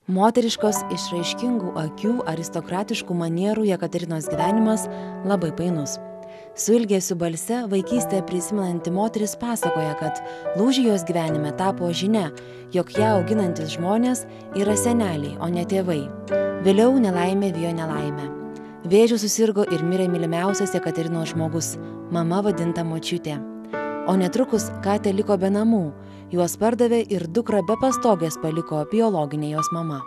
Moteriškos išraiškingų akių aristokratiškų manierų Jekaterinos gyvenimas labai painus. Su ilgesiu balse vaikystėje prisimenanti moteris pasakoja, kad lūžį jos gyvenime tapo žinia, jog ją auginantis žmonės yra seneliai, o ne tėvai. Vėliau nelaimė vijo nelaimę. Vėžiu susirgo ir mirė mylimiausias Jekaterinos žmogus, mama vadinta močiutė. O netrukus Katė liko be namų, juos pardavė ir dukrą be pastogės paliko biologinė jos mama.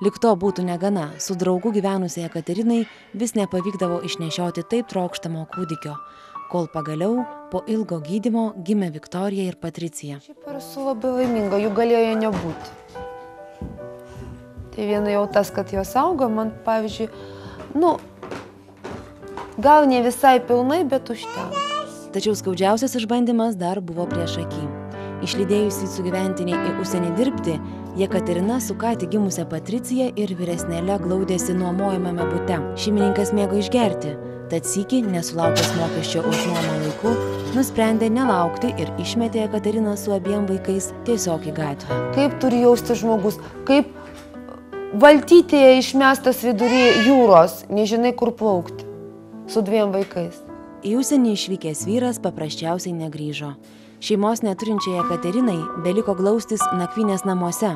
Lyg to būtų negana, su draugu gyvenusiai Jekaterinai vis nepavykdavo išnešioti taip trokštamo kūdikio, kol pagaliau po ilgo gydymo gimė Viktorija ir Patricija. Šiaip esu labai laiminga, jų galėjo nebūti. Tai viena jau tas, kad jos auga, man pavyzdžiui, gal ne visai pilnai, bet užtenka. Tačiau skaudžiausias išbandymas dar buvo prieš akį. Išlydėjusi sugyventinį į užsienį dirbti, Jekaterina su ką tik gimusia Patricija ir vyresnėle glaudėsi nuomojamame bute. Šeimininkas mėgo išgerti, tad sykį, nesulaukęs mokesčio už nuomą laiku, nusprendė nelaukti ir išmetė Jekateriną su abiem vaikais tiesiog į gatvę. Kaip turi jausti žmogus, kaip valtytėje išmestas vidury jūros, nežinai kur plaukti, su dviem vaikais. Į užsienį išvykęs vyras paprasčiausiai negrįžo. Šeimos neturinčiai Jekaterinai beliko glaustis nakvynės namuose,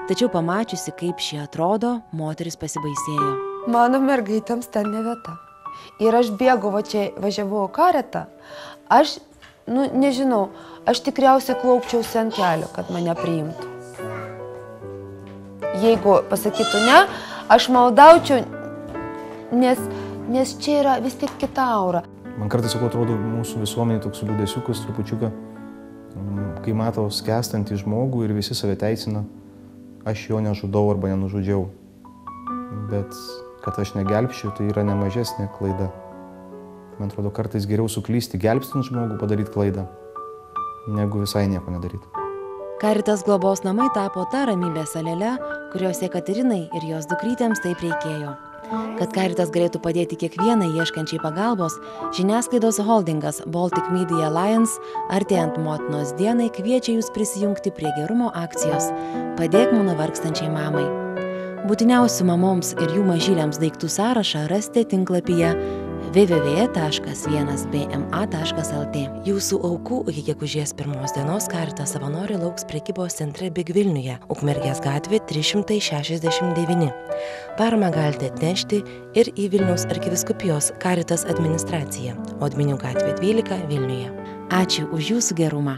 tačiau pamačiusi, kaip šie atrodo, moteris pasibaisėjo. Mano mergaitėms ten ne vieta. Ir aš bėgu, čia važiavau karetą, aš, nežinau, aš tikriausiai klaupčiausi ant kelio, kad mane priimtų. Jeigu pasakytų ne, aš maldaučiau, nes čia yra vis tiek kita aura. Man kartais, atrodo, mūsų visuomenė toks liūdesiukas trupučiuką, kai matau skęstantį žmogų ir visi save teisina, aš jo nežudau arba nenužudžiau. Bet kad aš negelbsčiau, tai yra nemažesnė klaida. Man atrodo, kartais geriau suklysti gelbstint žmogų, padaryti klaidą, negu visai nieko nedaryti. Karitas globos namai tapo ta ramybės salele, kurios Jekaterinai ir jos dukrytėms taip reikėjo. Kad Karitas galėtų padėti kiekvienai ieškančiai pagalbos, žiniasklaidos holdingas Baltic Media Alliance artėjant motinos dienai kviečia jūs prisijungti prie gerumo akcijos Padėk mano vargstančiai mamai. Būtiniausių mamoms ir jų mažyliams daiktų sąrašą rasite tinklapyje www.1bma.lt. Jūsų aukų iki gegužės 1 dienos Karitas savanoriai lauks prekybos centre Big Vilniuje, Ukmergės gatvė 369. Paramą galite atnešti ir į Vilniaus arkivyskupijos Karitas administraciją, Odminių gatvė 12 Vilniuje. Ačiū už jūsų gerumą.